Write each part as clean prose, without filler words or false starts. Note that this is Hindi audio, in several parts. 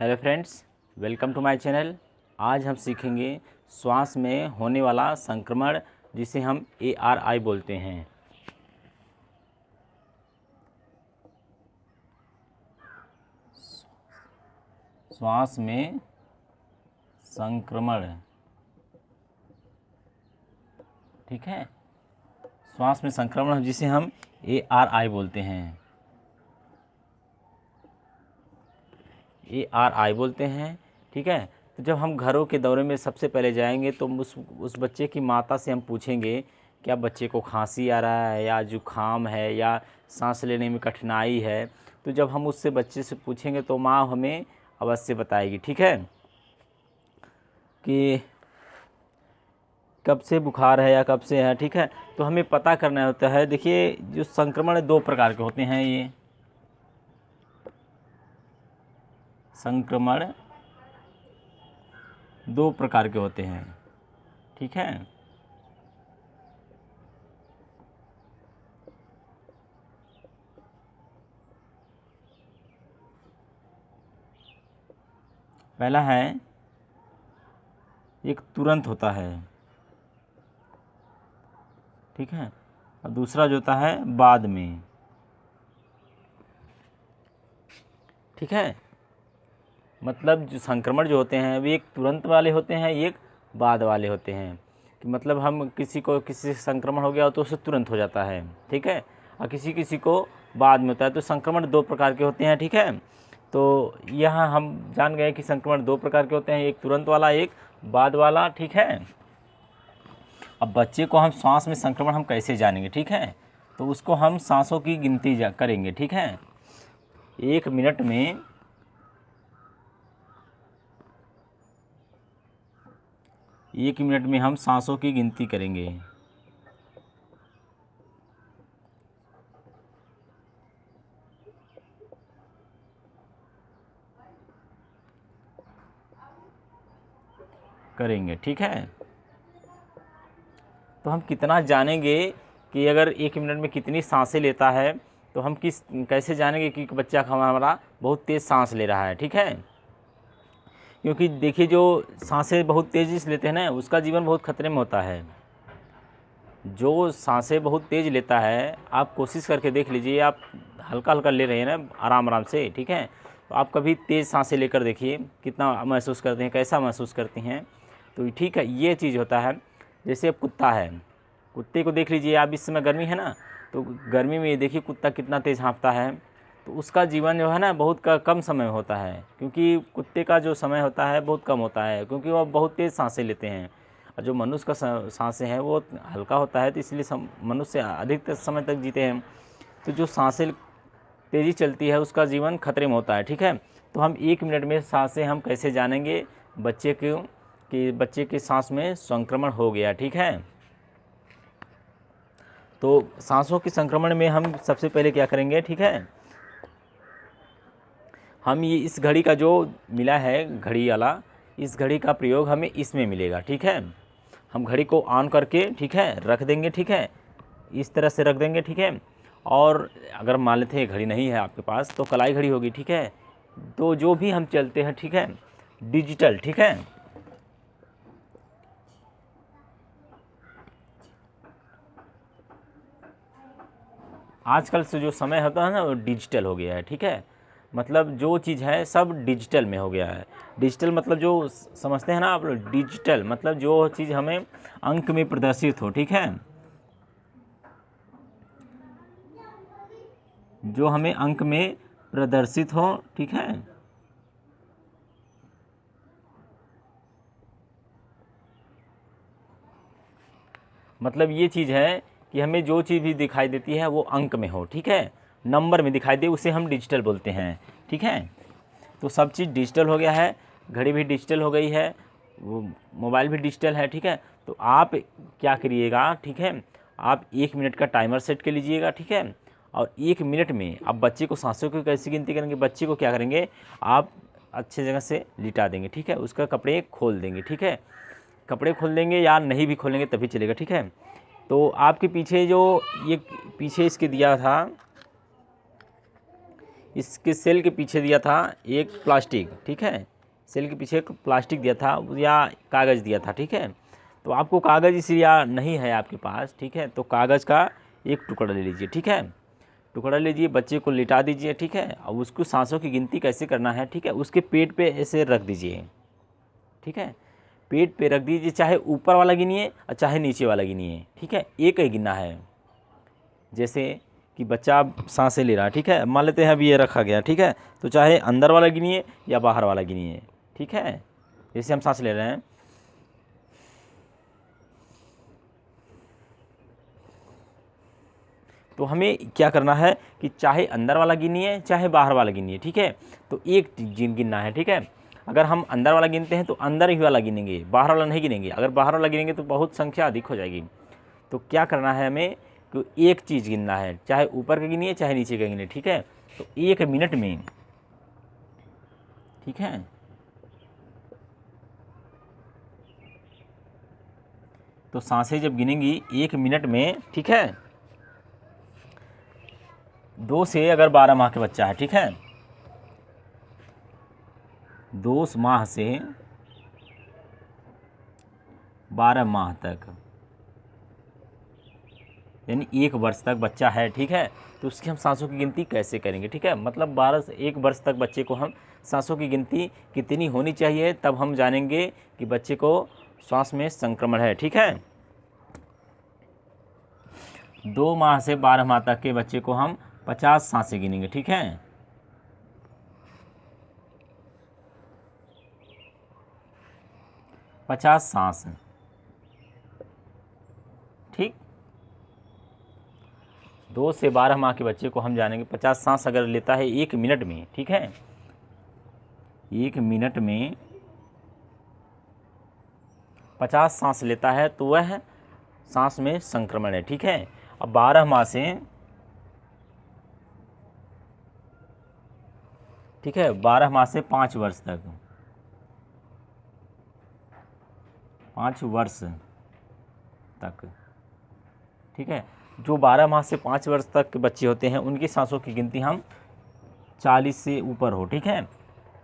Hello friends, welcome to my channel. आज हम सीखेंगे श्वास में होने वाला संक्रमण जिसे हम ARI बोलते हैं। श्वास में संक्रमण, ठीक है। श्वास में संक्रमण जिसे हम ARI बोलते हैं, ARI बोलते हैं, ठीक है। तो जब हम घरों के दौरे में सबसे पहले जाएंगे तो उस बच्चे की माता से हम पूछेंगे क्या बच्चे को खांसी आ रहा है या जुखाम है या सांस लेने में कठिनाई है। तो जब हम उससे बच्चे से पूछेंगे तो माँ हमें अवश्य बताएगी, ठीक है, कि कब से बुखार है या कब से है, ठीक है। तो हमें पता करना होता है। देखिए, जो संक्रमण दो प्रकार के होते हैं, ये संक्रमण दो प्रकार के होते हैं, ठीक है। पहला है, एक तुरंत होता है, ठीक है, और दूसरा जो होता है बाद में, ठीक है। मतलब जो संक्रमण जो होते हैं वे एक तुरंत वाले होते हैं, एक बाद वाले होते हैं। कि मतलब हम किसी से संक्रमण हो गया तो उसे तुरंत हो जाता है, ठीक है, और किसी को बाद में होता है। तो संक्रमण दो प्रकार के होते हैं, ठीक है। तो यहाँ हम जान गए कि संक्रमण दो प्रकार के होते हैं, एक तुरंत वाला, एक बाद वाला, ठीक है। अब बच्चे को हम श्वास में संक्रमण हम कैसे जानेंगे, ठीक है। तो उसको हम सांसों की गिनती करेंगे, ठीक है। एक मिनट में हम सांसों की गिनती करेंगे। ठीक है। तो हम कितना जानेंगे कि अगर एक मिनट में कितनी सांसें लेता है, तो हम कैसे जानेंगे कि बच्चा हमारा बहुत तेज़ सांस ले रहा है, ठीक है। क्योंकि देखिए, जो सांसें बहुत तेज़ी से लेते हैं ना, उसका जीवन बहुत खतरे में होता है। जो सांसें बहुत तेज़ लेता है, आप कोशिश करके देख लीजिए, आप हल्का हल्का ले रहे हैं ना, आराम आराम से, ठीक है। तो आप कभी तेज़ सांसें लेकर देखिए कितना महसूस करते हैं, कैसा महसूस करते हैं। तो ठीक है, ये चीज़ होता है। जैसे अब कुत्ता है, कुत्ते को देख लीजिए आप, इस समय गर्मी है ना, तो गर्मी में देखिए कुत्ता कितना तेज़ हाँफता है। तो उसका जीवन जो है ना बहुत कम समय होता है, क्योंकि कुत्ते का जो समय होता है बहुत कम होता है, क्योंकि वो बहुत तेज़ सांसें लेते हैं। और जो मनुष्य का सांसें हैं वो हल्का होता है, तो इसलिए मनुष्य अधिकतर समय तक जीते हैं। तो जो सांसें तेज़ी चलती है उसका जीवन खतरे में होता है, ठीक है। तो हम एक मिनट में सांसें हम कैसे जानेंगे बच्चे को कि बच्चे के सांस में संक्रमण हो गया, ठीक है। तो सांसों के संक्रमण में हम सबसे पहले क्या करेंगे, ठीक है, हम ये इस घड़ी का जो मिला है घड़ी वाला, इस घड़ी का प्रयोग हमें इसमें मिलेगा, ठीक है। हम घड़ी को ऑन करके, ठीक है, रख देंगे, ठीक है, इस तरह से रख देंगे, ठीक है। और अगर मान लेते हैं घड़ी नहीं है आपके पास तो कलाई घड़ी होगी, ठीक है। तो जो भी हम चलते हैं, ठीक है, डिजिटल, ठीक है, आजकल से जो समय होता है ना वो डिजिटल हो गया है, ठीक है। मतलब जो चीज़ है सब डिजिटल में हो गया है। डिजिटल मतलब जो समझते हैं ना आप, डिजिटल मतलब जो चीज़ हमें अंक में प्रदर्शित हो, ठीक है, जो हमें अंक में प्रदर्शित हो, ठीक है। मतलब ये चीज़ है कि हमें जो चीज़ भी दिखाई देती है वो अंक में हो, ठीक है, नंबर में दिखाई दे, उसे हम डिजिटल बोलते हैं, ठीक है। तो सब चीज़ डिजिटल हो गया है, घड़ी भी डिजिटल हो गई है, वो मोबाइल भी डिजिटल है, ठीक है। तो आप क्या करिएगा, ठीक है, आप एक मिनट का टाइमर सेट कर लीजिएगा, ठीक है। और एक मिनट में आप बच्चे को सांसों की कैसे गिनती करेंगे, बच्चे को क्या करेंगे, आप अच्छे जगह से लिटा देंगे, ठीक है, उसका कपड़े खोल देंगे, ठीक है, कपड़े खोल देंगे या नहीं भी खोलेंगे तभी चलेगा, ठीक है। तो आपके पीछे जो ये पीछे इसके दिया था, इसके सेल के पीछे दिया था एक प्लास्टिक, ठीक है, सेल के पीछे एक प्लास्टिक दिया था या कागज़ दिया था, ठीक है। तो आपको कागज़ इसलिए नहीं है आपके पास, ठीक है, तो कागज़ का एक टुकड़ा ले लीजिए, ठीक है, टुकड़ा लीजिए, बच्चे को लिटा दीजिए, ठीक है। अब उसको सांसों की गिनती कैसे करना है, ठीक है, उसके पेट पे ऐसे रख दीजिए, ठीक है, पेट पे रख दीजिए, चाहे ऊपर वाला गिनिए और चाहे नीचे वाला गिनिए, ठीक है, एक ही गिनना है। जैसे कि बच्चा सांसें ले रहा है, ठीक है, मान लेते हैं अभी ये रखा गया, ठीक है, तो चाहे अंदर वाला गिनिए या बाहर वाला गिनिए, ठीक है। जैसे हम सांस ले रहे हैं, तो हमें क्या करना है कि चाहे अंदर वाला गिनिए चाहे बाहर वाला गिनिए, ठीक है, तो एक गिनना है, ठीक है। अगर हम अंदर वाला गिनते हैं तो अंदर ही वाला गिनेंगे, बाहर वाला नहीं गिनेंगे। अगर बाहर वाला गिनेंगे तो बहुत संख्या अधिक हो जाएगी। तो क्या करना है हमें कि एक चीज़ गिनना है, चाहे ऊपर का गिनिए चाहे नीचे का गिनिए, ठीक है। तो 1 मिनट में, ठीक है, तो सांसें जब गिनेंगी 1 मिनट में, ठीक है, 2 से अगर 12 माह का बच्चा है, ठीक है, 2 माह से 12 माह तक, यानी 1 वर्ष तक बच्चा है, ठीक है, तो उसकी हम सांसों की गिनती कैसे करेंगे, ठीक है। मतलब 12 से 1 वर्ष तक बच्चे को हम सांसों की गिनती कितनी होनी चाहिए, तब हम जानेंगे कि बच्चे को श्वास में संक्रमण है, ठीक है। 2 माह से 12 माह तक के बच्चे को हम 50 सांसें गिनेंगे, ठीक है। 50 सांस, ठीक। 2 से 12 माह के बच्चे को हम जानेंगे 50 सांस अगर लेता है 1 मिनट में, ठीक है, 1 मिनट में 50 सांस लेता है तो वह सांस में संक्रमण है, ठीक है। अब 12 माह से, ठीक है, 12 माह से 5 वर्ष तक, 5 वर्ष तक, ठीक है, जो 12 माह से 5 वर्ष तक के बच्चे होते हैं उनकी सांसों की गिनती हम 40 से ऊपर हो, ठीक है,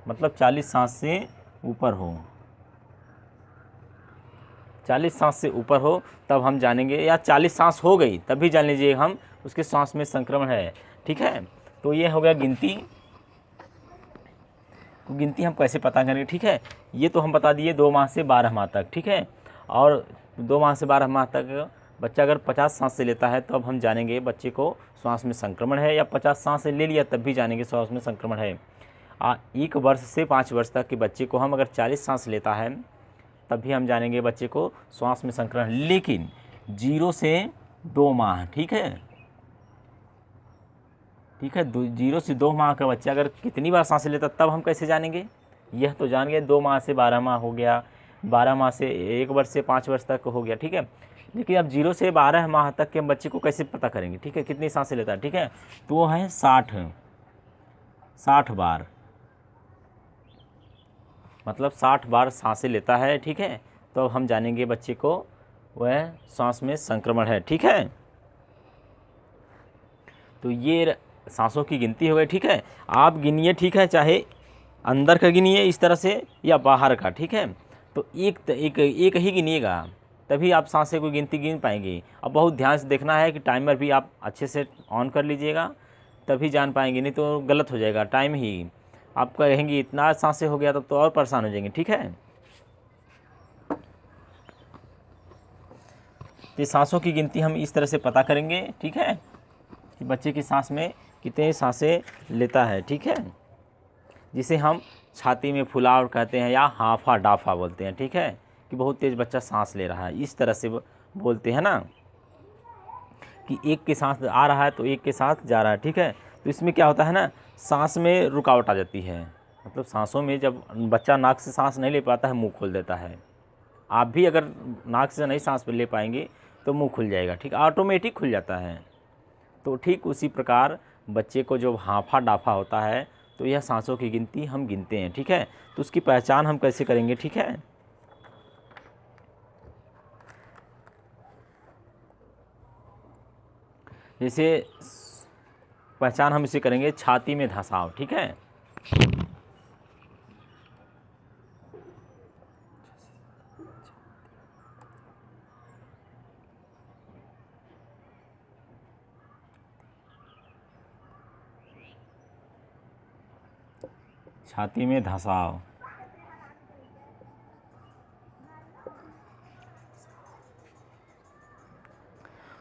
मतलब 40 सांस से ऊपर हो, 40 सांस से ऊपर हो तब हम जानेंगे, या 40 सांस हो गई तब भी जान लीजिए हम उसके सांस में संक्रमण है, ठीक है। तो ये हो गया गिनती। तो गिनती हम कैसे पता करेंगे, ठीक है, ये तो हम बता दिए 2 माह से 12 माह तक, ठीक है। और 2 माह से 12 माह तक बच्चा अगर 50 सांस से लेता है तो अब हम जानेंगे बच्चे को श्वास में संक्रमण है, या 50 सांस से ले लिया तब भी जानेंगे श्वास में संक्रमण है। 1 वर्ष से 5 वर्ष तक के बच्चे को हम अगर 40 सांस लेता है तब भी हम जानेंगे बच्चे को श्वास में संक्रमण। लेकिन 0 से 2 माह, ठीक है, ठीक है, 0 से 2 माह का बच्चा अगर कितनी बार सांसें लेता तब हम कैसे जानेंगे, यह तो जान गए 2 माह से 12 माह हो गया, 12 माह से 1 वर्ष से 5 वर्ष तक हो गया, ठीक है। लेकिन अब 0 से 12 माह तक के हम बच्चे को कैसे पता करेंगे, ठीक है, कितनी सांसें लेता है, ठीक है, तो वो है 60 बार, मतलब 60 बार सांसें लेता है, ठीक है, तो अब हम जानेंगे बच्चे को वह सांस में संक्रमण है, ठीक है। तो ये सांसों की गिनती हो गई, ठीक है। आप गिनिए, ठीक है, चाहे अंदर का गिनिए इस तरह से या बाहर का, ठीक है। तो एक ही गिनिएगा तभी आप सांसें को गिनती गिन पाएंगे। अब बहुत ध्यान से देखना है कि टाइमर भी आप अच्छे से ऑन कर लीजिएगा तभी जान पाएंगे, नहीं तो गलत हो जाएगा टाइम ही। आप कहेंगे इतना सांसें हो गया तब तो और परेशान हो जाएंगे, ठीक है। तो सांसों की गिनती हम इस तरह से पता करेंगे, ठीक है, कि बच्चे की सांस में कितने सांसें लेता है, ठीक है, जिसे हम छाती में फुलाव कहते हैं या हाफा डाफा बोलते हैं, ठीक है, कि बहुत तेज़ बच्चा सांस ले रहा है, इस तरह से बोलते हैं ना, कि एक के सांस आ रहा है तो एक के साथ जा रहा है, ठीक है। तो इसमें क्या होता है ना, सांस में रुकावट आ जाती है, मतलब सांसों में जब बच्चा नाक से सांस नहीं ले पाता है मुंह खोल देता है। आप भी अगर नाक से नहीं सांस ले पाएंगे तो मुंह खुल जाएगा, ठीक, ऑटोमेटिक खुल जाता है। तो ठीक उसी प्रकार बच्चे को जो हांफा डाफा होता है तो यह सांसों की गिनती हम गिनते हैं, ठीक है। तो उसकी पहचान हम कैसे करेंगे, ठीक है। जैसे पहचान हम इसे करेंगे छाती में धंसाव, ठीक है। छाती में धंसाव,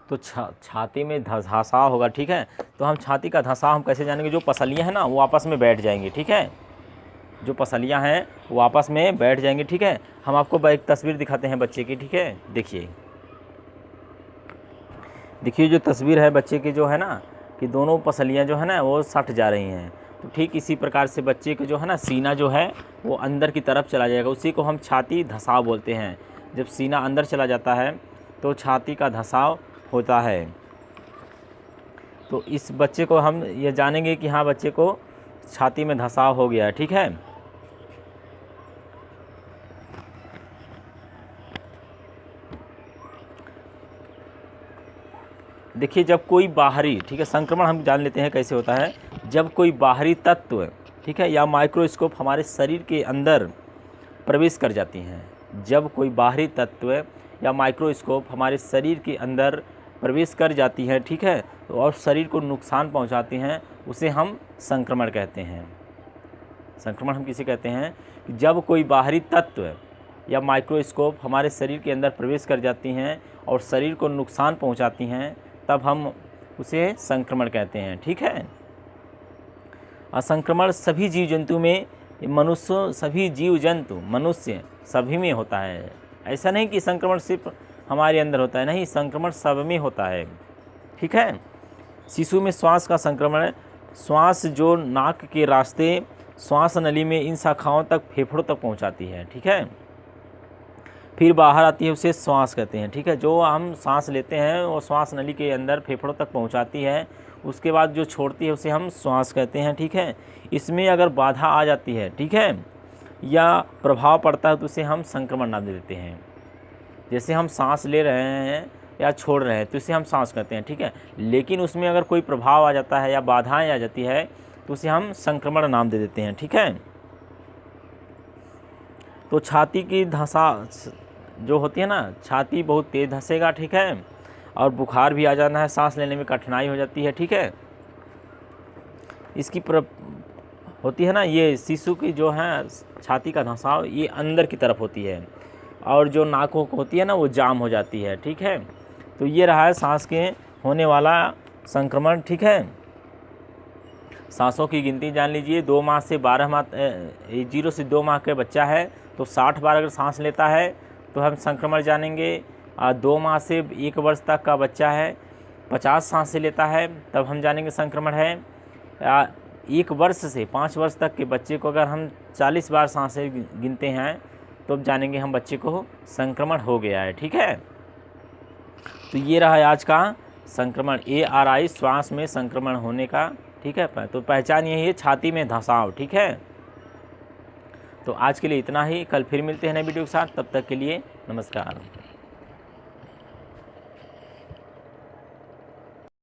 तो छाती में धंसाव होगा, ठीक है। तो हम छाती का धंसाव हम कैसे जानेंगे, जो पसलियाँ हैं ना वो आपस में बैठ जाएंगी, ठीक है। जो पसलियाँ हैं वो आपस में बैठ जाएंगी, ठीक है। हम आपको एक तस्वीर दिखाते हैं बच्चे की, ठीक है। देखिए जो तस्वीर है बच्चे की जो है ना, कि दोनों पसलियाँ जो है ना वो सट जा रही हैं। तो ठीक इसी प्रकार से बच्चे के जो है ना सीना जो है वो अंदर की तरफ चला जाएगा, उसी को हम छाती धंसाव बोलते हैं। जब सीना अंदर चला जाता है तो छाती का धंसाव होता है। तो इस बच्चे को हम ये जानेंगे कि हाँ बच्चे को छाती में धंसाव हो गया है, ठीक है। देखिए जब कोई बाहरी, ठीक है, संक्रमण हम जान लेते हैं कैसे होता है। जब कोई बाहरी तत्व, ठीक है, या माइक्रोस्कोप हमारे शरीर के अंदर प्रवेश कर जाती हैं, जब कोई बाहरी तत्व या माइक्रोस्कोप हमारे शरीर के अंदर प्रवेश कर जाती हैं, ठीक है, और शरीर को नुकसान पहुंचाती हैं, उसे हम संक्रमण कहते हैं। संक्रमण हम किसे कहते हैं, जब कोई बाहरी तत्व या माइक्रोस्कोप हमारे शरीर के अंदर प्रवेश कर जाती हैं और शरीर को नुकसान पहुंचाती हैं, तब हम उसे संक्रमण कहते हैं, ठीक है। संक्रमण सभी जीव जंतु में, मनुष्य, सभी जीव जंतु, मनुष्य सभी में होता है। ऐसा नहीं कि संक्रमण सिर्फ हमारे अंदर होता है, नहीं, संक्रमण सब में होता है, ठीक है। शिशु में श्वास का संक्रमण, श्वास जो नाक के रास्ते श्वास नली में इन शाखाओं तक, फेफड़ों तक पहुंचाती है, ठीक है, फिर बाहर आती है, उसे श्वास कहते हैं, ठीक है। जो हम सांस लेते हैं वो श्वास नली के अंदर फेफड़ों तक पहुंचाती है, उसके बाद जो छोड़ती है उसे हम श्वास कहते हैं, ठीक है। इसमें अगर बाधा आ जाती है, ठीक है, या प्रभाव पड़ता है तो उसे हम संक्रमण नाम दे देते हैं। जैसे हम सांस ले रहे हैं या छोड़ रहे हैं तो उसे हम सांस कहते हैं, ठीक है। लेकिन उसमें अगर कोई प्रभाव आ जाता है या बाधाएं आ जाती है तो उसे हम संक्रमण नाम दे देते हैं, ठीक है। तो छाती की धंसा जो होती है ना, छाती बहुत तेज़ धंसेगा, ठीक है, और बुखार भी आ जाना है, सांस लेने में कठिनाई हो जाती है, ठीक है। इसकी होती है ना, ये शिशु की जो है छाती का धंसाव ये अंदर की तरफ होती है, और जो नाक होती है ना वो जाम हो जाती है, ठीक है। तो ये रहा है सांस के होने वाला संक्रमण, ठीक है। सांसों की गिनती जान लीजिए, 2 माह से 12 माह, 0 से 2 माह का बच्चा है तो 60 बार अगर सांस लेता है तो हम संक्रमण जानेंगे। 2 माह से 1 वर्ष तक का बच्चा है, 50 सांसें लेता है तब हम जानेंगे संक्रमण है। 1 वर्ष से 5 वर्ष तक के बच्चे को अगर हम 40 बार सांसें गिनते हैं तो अब जानेंगे हम बच्चे को संक्रमण हो गया है, ठीक है। तो ये रहा आज का संक्रमण, ARI, श्वास में संक्रमण होने का, ठीक है। तो पहचान यही है, छाती में धंसाव, ठीक है। तो आज के लिए इतना ही, कल फिर मिलते हैं नए वीडियो के साथ, तब तक के लिए नमस्कार।